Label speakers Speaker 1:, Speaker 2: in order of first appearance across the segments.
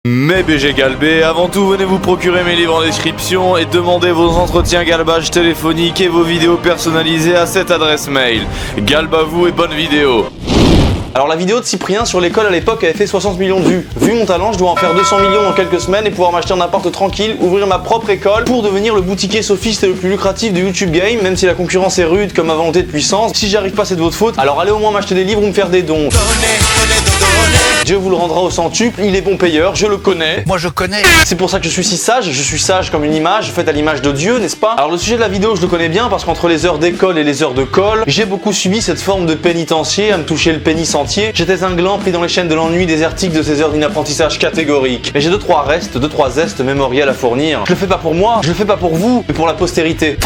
Speaker 1: Mais BG Galbé, avant tout venez vous procurer mes livres en description et demandez vos entretiens galbage téléphoniques et vos vidéos personnalisées à cette adresse mail. Galbe à vous et bonne vidéo.
Speaker 2: Alors la vidéo de Cyprien sur l'école à l'époque avait fait 60 millions de vues. Vu mon talent, je dois en faire 200 millions dans quelques semaines et pouvoir m'acheter un appart tranquille, ouvrir ma propre école pour devenir le boutiquier sophiste le plus lucratif de YouTube Game, même si la concurrence est rude comme ma volonté de puissance. Si j'y arrive pas, c'est de votre faute. Alors allez au moins m'acheter des livres ou me faire des dons. Dieu vous le rendra au centuple, il est bon payeur, je le connais.
Speaker 3: Moi je connais.
Speaker 2: C'est pour ça que je suis si sage, je suis sage comme une image, faite à l'image de Dieu, n'est-ce pas? Alors le sujet de la vidéo, je le connais bien parce qu'entre les heures d'école et les heures de colle, j'ai beaucoup subi cette forme de pénitencier à me toucher le pénis entier. J'étais un gland pris dans les chaînes de l'ennui désertique de ces heures d'inapprentissage catégorique. Mais j'ai 2-3 restes, 2-3 zestes mémoriels à fournir. Je le fais pas pour moi, je le fais pas pour vous, mais pour la postérité.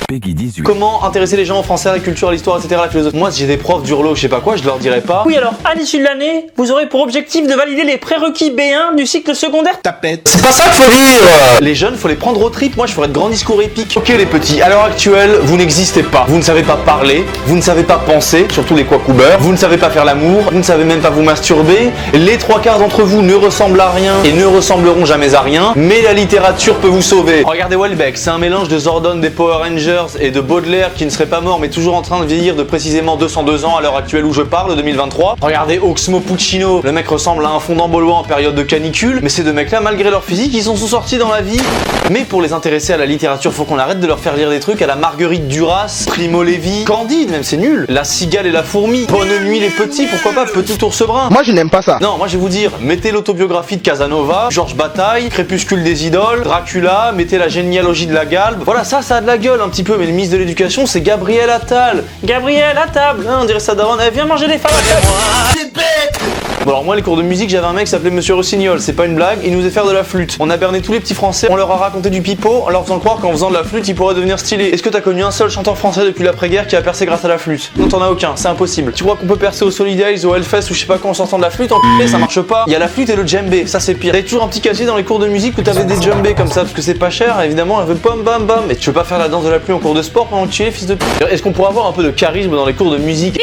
Speaker 3: Peggy 18.
Speaker 2: Comment intéresser les gens au français, à la culture, à l'histoire, etc., à la philosophie? Moi, si j'ai des profs d'urlo, je sais pas quoi, je leur dirais pas.
Speaker 4: Oui, alors, à l'issue de l'année, vous aurez pour objectif de valider les prérequis B1 du cycle secondaire.
Speaker 3: Tapette.
Speaker 2: C'est pas ça qu'il faut dire. Les jeunes, faut les prendre au trip. Moi, je ferais de grands discours épiques. Ok, les petits, à l'heure actuelle, vous n'existez pas. Vous ne savez pas parler, vous ne savez pas penser, surtout les quacoubeurs. Vous ne savez pas faire l'amour, vous ne savez même pas vous masturber. Les 3/4 d'entre vous ne ressemblent à rien et ne ressembleront jamais à rien. Mais la littérature peut vous sauver. Regardez Welbeck, c'est un mélange de Zordon des Power Rangers et de Baudelaire qui ne serait pas mort mais toujours en train de vieillir de précisément 202 ans à l'heure actuelle où je parle, 2023. Regardez Oxmo Puccino, le mec ressemble à un fondant baulois en période de canicule, mais ces deux mecs là, malgré leur physique, ils sont sortis dans la vie. Mais pour les intéresser à la littérature, faut qu'on arrête de leur faire lire des trucs à la Marguerite Duras, Primo Levi, Candide, même c'est nul, La Cigale et la Fourmi, Bonne nuit les petits, pourquoi pas Petit ours brun.
Speaker 3: Moi je n'aime pas ça.
Speaker 2: Non, moi je vais vous dire, mettez l'autobiographie de Casanova, Georges Bataille, Crépuscule des idoles, Dracula, mettez la généalogie de la Galbe. Voilà, ça a de la gueule un petit peu, mais le ministre de l'éducation, c'est Gabriel Attal. Gabriel à table, hein, on dirait ça daronne, viens manger les femmes à table. Bon alors moi les cours de musique, j'avais un mec qui s'appelait Monsieur Rossignol, c'est pas une blague, il nous faisait faire de la flûte. On a berné tous les petits français, on leur a raconté du pipeau en leur faisant croire qu'en faisant de la flûte, ils pourraient devenir stylés. Est-ce que t'as connu un seul chanteur français depuis l'après-guerre qui a percé grâce à la flûte? Non, t'en as aucun, c'est impossible. Tu crois qu'on peut percer au Solidays, au Hellfest ou je sais pas quoi en sortant de la flûte? En ça marche pas. Il y a la flûte et le djembé, ça c'est pire. T'avais toujours un petit casier dans les cours de musique où t'avais des djembés comme ça parce que c'est pas cher, évidemment, elle veut pom bam bam. Mais tu veux pas faire la danse de la pluie en cours de sport pendant que tu es fils de p. Est-ce qu'on pourrait avoir un peu de charisme dans les cours de musique?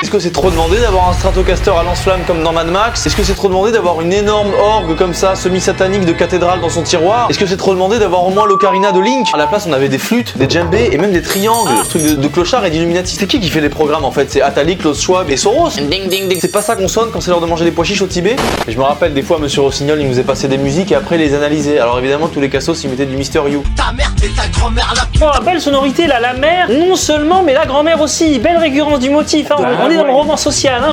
Speaker 2: Est-ce que c'est trop demandé d'avoir un Stratocaster à lance-flamme comme dans Mad Max? Est-ce que c'est trop demandé d'avoir une énorme orgue comme ça, semi-satanique de cathédrale dans son tiroir? Est-ce que c'est trop demandé d'avoir au moins l'ocarina de Link? À la place, on avait des flûtes, des djembés et même des triangles, trucs de clochard et d'illuminati. C'est qui fait les programmes en fait? C'est Attali, Klaus Schwab et Soros. Ding ding ding. C'est pas ça qu'on sonne quand c'est l'heure de manger des pois chiches au Tibet? Et je me rappelle des fois, Monsieur Rossignol, il nous faisait passer des musiques et après les analysait. Alors évidemment, tous les cassos, ils mettaient du Mister You.
Speaker 5: Ta mère et ta grand-mère la...
Speaker 4: Oh, belle sonorité là, la mère, non seulement, mais la grand-mère aussi. Belle récurrence du motif, hein. On est dans le roman social, hein.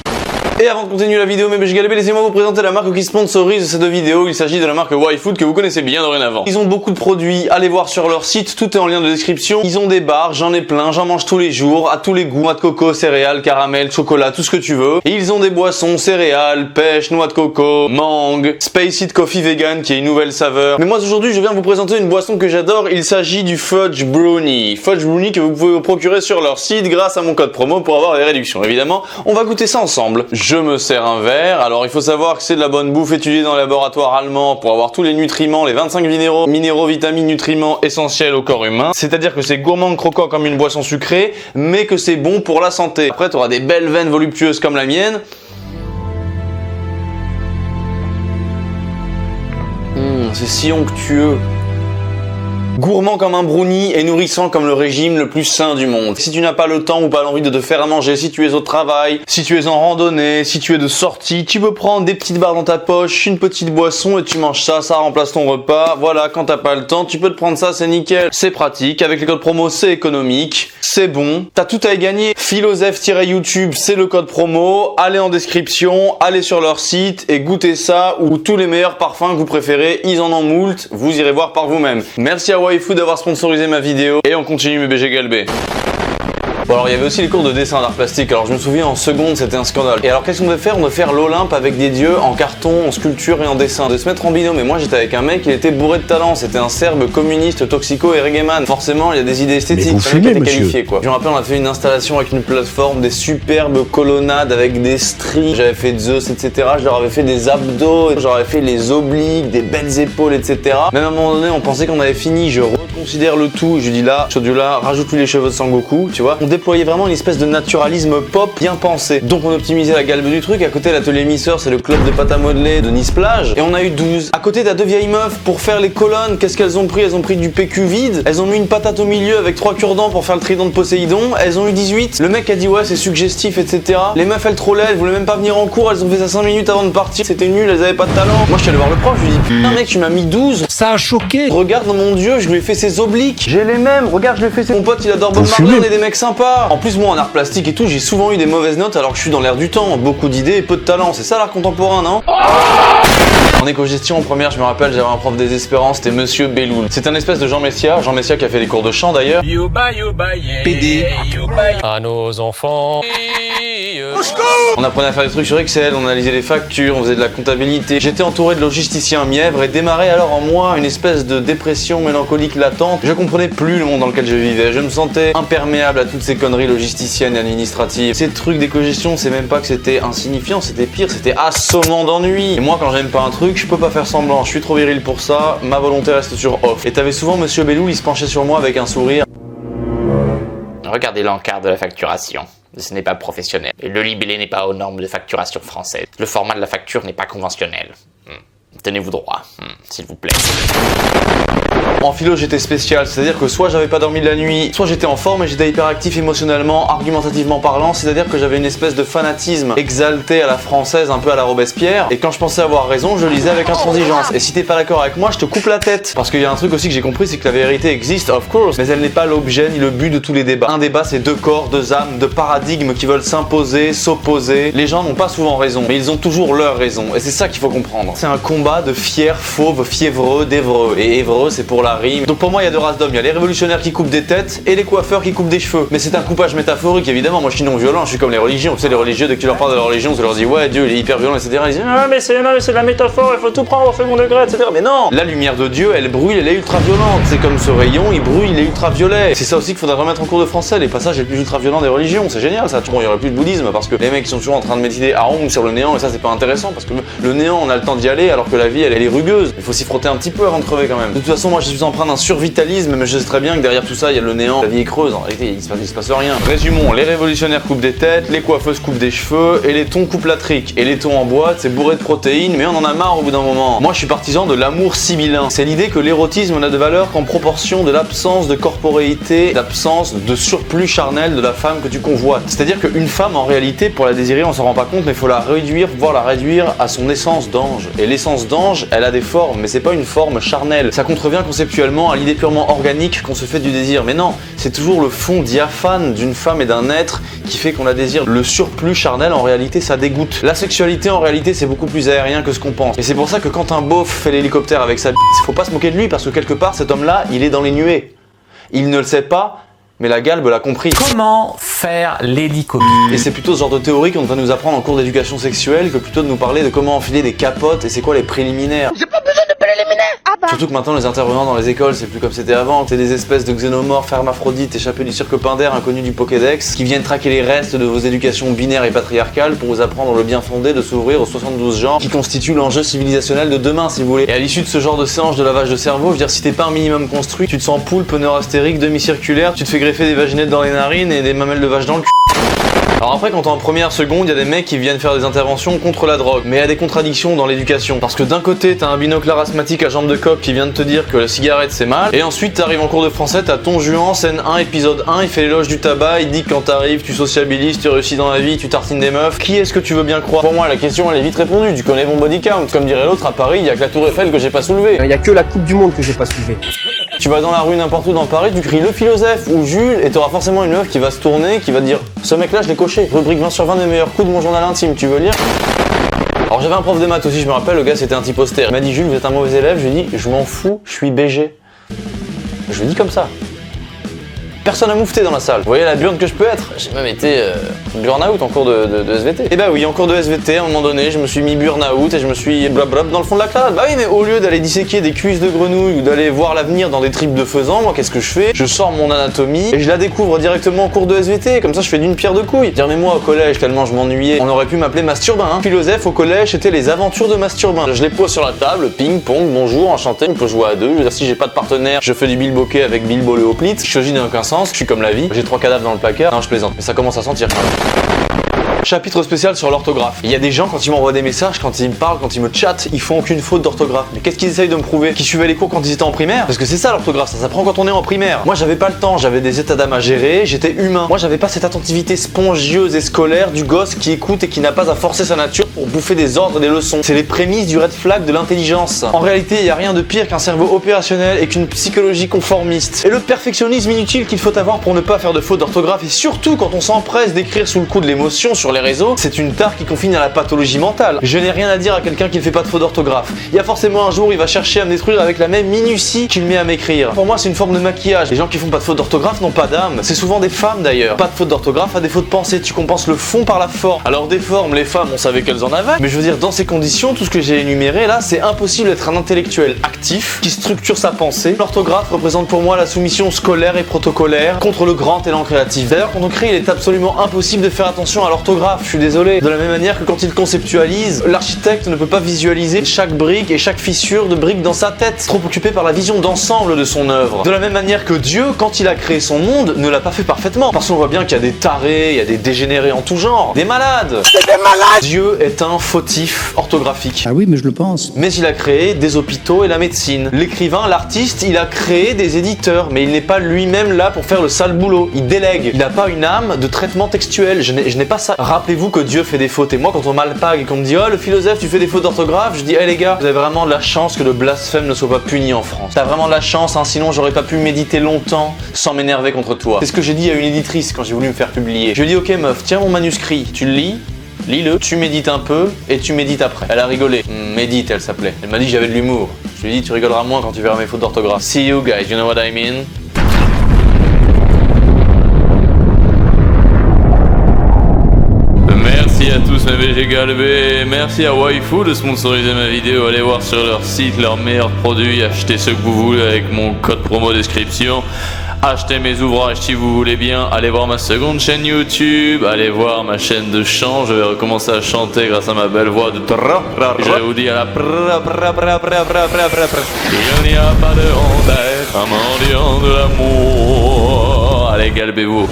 Speaker 2: Et avant de continuer la vidéo, mes BG Galbé, laissez-moi vous présenter la marque qui sponsorise ces deux vidéos. Il s'agit de la marque YFood que vous connaissez bien dorénavant. Ils ont beaucoup de produits, allez voir sur leur site, tout est en lien de description. Ils ont des bars, j'en ai plein, j'en mange tous les jours, à tous les goûts, noix de coco, céréales, caramel, chocolat, tout ce que tu veux. Et ils ont des boissons, céréales, pêche, noix de coco, mangue, Space It Coffee Vegan qui est une nouvelle saveur. Mais moi aujourd'hui, je viens vous présenter une boisson que j'adore, il s'agit du Fudge Brownie. Fudge Brownie que vous pouvez vous procurer sur leur site grâce à mon code promo pour avoir des réductions. Évidemment, on va goûter ça ensemble. Je me sers un verre. Alors il faut savoir que c'est de la bonne bouffe étudiée dans le laboratoire allemand pour avoir tous les nutriments, les 25 minéraux, vitamines, nutriments essentiels au corps humain. C'est-à-dire que c'est gourmand croquant comme une boisson sucrée, mais que c'est bon pour la santé. Après, tu auras des belles veines voluptueuses comme la mienne. C'est si onctueux. Gourmand comme un brownie et nourrissant comme le régime le plus sain du monde. Si tu n'as pas le temps ou pas l'envie de te faire à manger, si tu es au travail, si tu es en randonnée, si tu es de sortie, tu peux prendre des petites barres dans ta poche, une petite boisson et tu manges ça, ça remplace ton repas. Voilà, quand t'as pas le temps, tu peux te prendre ça, c'est nickel. C'est pratique, avec les codes promo, c'est économique, c'est bon. T'as tout à y gagner. Philosophe-YouTube, c'est le code promo. Allez en description, allez sur leur site et goûtez ça ou tous les meilleurs parfums que vous préférez. Ils en ont moult, vous irez voir par vous-même. Merci à YFood d'avoir sponsorisé ma vidéo et on continue mes BG Galbé. Bon alors il y avait aussi les cours de dessin d'art plastique, alors je me souviens en seconde c'était un scandale. Et alors qu'est-ce qu'on devait faire? On devait faire l'Olympe avec des dieux en carton, en sculpture et en dessin. De se mettre en binôme, et moi j'étais avec un mec, il était bourré de talent, c'était un serbe communiste, toxico et reggaeman. Forcément il y a des idées esthétiques,
Speaker 3: vous
Speaker 2: le mec
Speaker 3: fumez,
Speaker 2: était
Speaker 3: monsieur.
Speaker 2: qualifié quoi. Je me rappelle on a fait une installation avec une plateforme, des superbes colonnades avec des stries, j'avais fait Zeus etc, je leur avais fait des abdos, je leur avais fait les obliques, des belles épaules etc. Même à un moment donné on pensait qu'on avait fini, je reconstruis considère le tout. Je lui dis là, Chaudiola, rajoute-lui les cheveux de Sangoku, tu vois. On déployait vraiment une espèce de naturalisme pop bien pensé. Donc on optimisait la galbe du truc. À côté, l'atelier misseur, c'est le club de pâte à modeler de Nice Plage. Et on a eu 12. À côté, t'as 2 vieilles meufs pour faire les colonnes. Qu'est-ce qu'elles ont pris? Elles ont pris du PQ vide. Elles ont mis une patate au milieu avec 3 cure-dents pour faire le trident de Poséidon. Elles ont eu 18. Le mec a dit ouais, c'est suggestif, etc. Les meufs, elles trollaient, elles voulaient même pas venir en cours. Elles ont fait ça 5 minutes avant de partir. C'était nul, elles avaient pas de talent. Moi, je suis allé voir le prof. Je lui dis putain, mec, tu m'as mis 12.
Speaker 3: Ça a choqué.
Speaker 2: Regarde, mon dieu, je lui ai fait ses obliques. J'ai les mêmes. Regarde, je lui ai fait ses. Mon pote, il adore Bob Marley, on est des mecs sympas. En plus, moi, en art plastique et tout, j'ai souvent eu des mauvaises notes alors que je suis dans l'air du temps. Beaucoup d'idées et peu de talent. C'est ça l'art contemporain, non? En éco-gestion en première, je me rappelle, j'avais un prof désespérant, c'était Monsieur Belloul. C'est un espèce de Jean Messia qui a fait des cours de chant d'ailleurs. PD.
Speaker 6: À nos enfants.
Speaker 2: On apprenait à faire des trucs sur Excel, on analysait les factures, on faisait de la comptabilité. J'étais entouré de logisticiens mièvres et démarrait alors en moi une espèce de dépression mélancolique latente. Je comprenais plus le monde dans lequel je vivais. Je me sentais imperméable à toutes ces conneries logisticiennes et administratives. Ces trucs d'éco-gestion, c'est même pas que c'était insignifiant, c'était pire, c'était assommant d'ennui. Et moi, quand j'aime pas un truc, je peux pas faire semblant. Je suis trop viril pour ça, ma volonté reste sur off. Et t'avais souvent Monsieur Belloul, il se penchait sur moi avec un sourire.
Speaker 7: Regardez l'encart de la facturation. Ce n'est pas professionnel. Et le libellé n'est pas aux normes de facturation française. Le format de la facture n'est pas conventionnel. Tenez-vous droit, s'il vous plaît.
Speaker 2: En philo, j'étais spécial, c'est-à-dire que soit j'avais pas dormi de la nuit, soit j'étais en forme et j'étais hyperactif émotionnellement, argumentativement parlant, c'est-à-dire que j'avais une espèce de fanatisme exalté à la française, un peu à la Robespierre, et quand je pensais avoir raison, je lisais avec intransigeance. Et si t'es pas d'accord avec moi, je te coupe la tête. Parce qu'il y a un truc aussi que j'ai compris, c'est que la vérité existe, of course, mais elle n'est pas l'objet ni le but de tous les débats. Un débat, c'est 2 corps, 2 âmes, 2 paradigmes qui veulent s'imposer, s'opposer. Les gens n'ont pas souvent raison, mais ils ont toujours leur raison, et c'est ça qu'il faut comprendre. C'est un combat de fiers, fauves, fiévreux, d'évreux, et évreux, c'est pour la rime. Donc pour moi, il y a 2 races d'hommes. Il y a les révolutionnaires qui coupent des têtes et les coiffeurs qui coupent des cheveux. Mais c'est un coupage métaphorique, évidemment. Moi, je suis non violent, je suis comme les religions. Tu sais, les religieux, dès que tu leur parles de leur religion, tu leur dis ouais, Dieu, il est hyper violent, etc. Ils disent ah, mais c'est de la métaphore, il faut tout prendre au second degré, etc. Mais non, la lumière de Dieu, elle brûle, elle est ultra violente. C'est comme ce rayon, il brûle, il est ultra violet. C'est ça aussi qu'il faudrait remettre en cours de français, les passages les plus ultra violents des religions. C'est génial ça. Bon, il y aurait plus de bouddhisme parce que les mecs sont toujours en train de méditer à Hong sur le néant et ça, c'est pas intéressant parce que le néant, on a le temps d'y aller alors que la vie, elle est rugueuse. Il faut s'y frotter un petit peu avant de crever quand même. De toute façon, moi, je suis empreint d'un survitalisme, mais je sais très bien que derrière tout ça, il y a le néant. La vie est creuse, en réalité, il se passe rien. Résumons, les révolutionnaires coupent des têtes, les coiffeuses coupent des cheveux, et les thons coupent la trique. Et les thons en boîte, c'est bourré de protéines, mais on en a marre au bout d'un moment. Moi, je suis partisan de l'amour sibyllin. C'est l'idée que l'érotisme n'a de valeur qu'en proportion de l'absence de corporéité, d'absence de surplus charnel de la femme que tu convoites. C'est-à-dire qu'une femme, en réalité, pour la désirer, on s'en rend pas compte, mais il faut la réduire, voire la réduire à son essence d'ange. Et l'essence d'ange, elle a des formes, mais c'est pas une forme charnelle. Ça contrevient conceptuellement à l'idée purement organique qu'on se fait du désir. Mais non, c'est toujours le fond diaphane d'une femme et d'un être qui fait qu'on la désire. Le surplus charnel, en réalité, ça dégoûte. La sexualité, en réalité, c'est beaucoup plus aérien que ce qu'on pense. Et c'est pour ça que quand un beauf fait l'hélicoptère avec sa bite, faut pas se moquer de lui, parce que quelque part, cet homme-là, il est dans les nuées. Il ne le sait pas, mais la galbe l'a compris.
Speaker 6: Comment faire l'hélicoptère?
Speaker 2: Et c'est plutôt ce genre de théorie qu'on devrait nous apprendre en cours d'éducation sexuelle que plutôt de nous parler de comment enfiler des capotes et c'est quoi les préliminaires.
Speaker 5: J'ai pas besoin de préliminaires. Ah bah.
Speaker 2: Surtout que maintenant les intervenants dans les écoles c'est plus comme c'était avant, c'est des espèces de xénomorphes hermaphrodites échappés du cirque Pinder inconnu du Pokédex qui viennent traquer les restes de vos éducations binaires et patriarcales pour vous apprendre le bien fondé de s'ouvrir aux 72 genres qui constituent l'enjeu civilisationnel de demain si vous voulez. Et à l'issue de ce genre de séance de lavage de cerveau, je veux dire si t'es pas un minimum construit, tu te sens poulpe, neurastérique, demi-circulaire, tu te fais greffer des vaginettes dans les narines et des mamelles de vache dans le cul. Alors après, quand t'es en première seconde, il y a des mecs qui viennent faire des interventions contre la drogue. Mais il y a des contradictions dans l'éducation. Parce que d'un côté, t'as un binoclard asthmatique à jambe de coq qui vient de te dire que la cigarette c'est mal. Et ensuite, t'arrives en cours de français, t'as ton Juan, scène 1, épisode 1, il fait l'éloge du tabac, il dit que quand t'arrives, tu sociabilises, tu réussis dans la vie, tu tartines des meufs. Qui est-ce que tu veux bien croire? Pour moi, la question elle est vite répondue. Tu connais mon body count. Comme dirait l'autre, à Paris, il y a que la Tour Eiffel que j'ai pas soulevée.
Speaker 8: Il y a que la Coupe du Monde que j'ai pas soulevée.
Speaker 2: Tu vas dans la rue n'importe où dans Paris, tu cries le philosophe ou Jules et t'auras forcément une meuf qui va se tourner, qui va te dire ce mec là je l'ai coché, rubrique 20 sur 20 des meilleurs coups de mon journal intime, tu veux lire? Alors j'avais un prof de maths aussi, je me rappelle, le gars c'était un type austère. Il m'a dit Jules vous êtes un mauvais élève, je lui ai dit je m'en fous, je suis BG. Je lui ai dit comme ça. Personne à moufter dans la salle. Vous voyez la burne que je peux être? J'ai même été burn-out en cours de SVT. Et bah oui, en cours de SVT, à un moment donné, je me suis mis burn-out et je me suis blablabla dans le fond de la classe. Bah oui, mais au lieu d'aller disséquer des cuisses de grenouille ou d'aller voir l'avenir dans des tripes de faisan, moi qu'est-ce que je fais? Je sors mon anatomie et je la découvre directement en cours de SVT. Comme ça, je fais d'une pierre deux couilles. Dire mais moi au collège, tellement je m'ennuyais, on aurait pu m'appeler Masturbin. Hein. Philosophe au collège, c'était les aventures de Masturbin. Je les pose sur la table, ping, pong, bonjour, enchanté, on peut jouer à deux. Je veux dire, si j'ai pas de partenaire, je fais du bilboquet avec Bilbo le Hoplite. Chirurgie n'a aucun sens, je suis comme la vie. J'ai 3 cadavres dans le placard. Non, je plaisante, mais ça commence à sentir quand même. Chapitre spécial sur l'orthographe. Il y a des gens, quand ils m'envoient des messages, quand ils me parlent, quand ils me chattent, ils font aucune faute d'orthographe. Mais qu'est-ce qu'ils essayent de me prouver? Qu'ils suivaient les cours quand ils étaient en primaire? Parce que c'est ça l'orthographe, ça s'apprend quand on est en primaire. Moi j'avais pas le temps, j'avais des états d'âme à gérer, j'étais humain. Moi j'avais pas cette attentivité spongieuse et scolaire du gosse qui écoute et qui n'a pas à forcer sa nature pour bouffer des ordres et des leçons. C'est les prémices du red flag de l'intelligence. En réalité, il y a rien de pire qu'un cerveau opérationnel et qu'une psychologie conformiste. Et le perfectionnisme inutile qu'il faut avoir pour ne pas faire de faute d'orthographe, et surtout quand on s'empresse d'écrire sous le coup de l'émotion sur les réseaux, c'est une tare qui confine à la pathologie mentale. Je n'ai rien à dire à quelqu'un qui ne fait pas de faute d'orthographe. Il y a forcément un jour où il va chercher à me détruire avec la même minutie qu'il met à m'écrire. Pour moi, c'est une forme de maquillage. Les gens qui font pas de faute d'orthographe n'ont pas d'âme. C'est souvent des femmes d'ailleurs. Pas de faute d'orthographe, à défaut de pensée. Tu compenses le fond par la forme. Alors des formes, les femmes, on savait qu'elles en avaient. Mais je veux dire, dans ces conditions, tout ce que j'ai énuméré là, c'est impossible d'être un intellectuel actif qui structure sa pensée. L'orthographe représente pour moi la soumission scolaire et protocolaire contre le grand élan créatif. D'ailleurs, quand on crée, il est absolument impossible de faire attention à l'orthographe. Je suis désolé. De la même manière que quand il conceptualise, l'architecte ne peut pas visualiser chaque brique et chaque fissure de brique dans sa tête, trop occupé par la vision d'ensemble de son œuvre. De la même manière que Dieu, quand il a créé son monde, ne l'a pas fait parfaitement. Parce qu'on voit bien qu'il y a des tarés, il y a des dégénérés en tout genre, des malades. Dieu est un fautif orthographique.
Speaker 8: Ah oui, mais je le pense.
Speaker 2: Mais il a créé des hôpitaux et la médecine. L'écrivain, l'artiste, il a créé des éditeurs, mais il n'est pas lui-même là pour faire le sale boulot. Il délègue. Il n'a pas une âme de traitement textuel. Je n'ai pas ça. Rappelez-vous que Dieu fait des fautes. Et moi, quand on m'alpague et qu'on me dit « Oh, le philosophe, tu fais des fautes d'orthographe », je dis « Eh les gars, vous avez vraiment de la chance que le blasphème ne soit pas puni en France. T'as vraiment de la chance, hein, sinon j'aurais pas pu méditer longtemps sans m'énerver contre toi. » C'est ce que j'ai dit à une éditrice quand j'ai voulu me faire publier. Je lui ai dit « Ok meuf, tiens mon manuscrit, tu le lis, lis-le, tu médites un peu et tu médites après. » Elle a rigolé. Médite, elle s'appelait. Elle m'a dit que j'avais de l'humour. Je lui ai dit « Tu rigoleras moins quand tu verras mes fautes d'orthographe. » See you guys, you know what I mean?
Speaker 1: Merci à tous mes BG galbés, merci à Waifu de sponsoriser ma vidéo, allez voir sur leur site leurs meilleurs produits, achetez ce que vous voulez avec mon code promo description, achetez mes ouvrages si vous voulez bien, allez voir ma seconde chaîne YouTube, allez voir ma chaîne de chant, je vais recommencer à chanter grâce à ma belle voix de je vous dis à la il n'y a pas de honte à être un mendiant de l'amour, allez galbez-vous.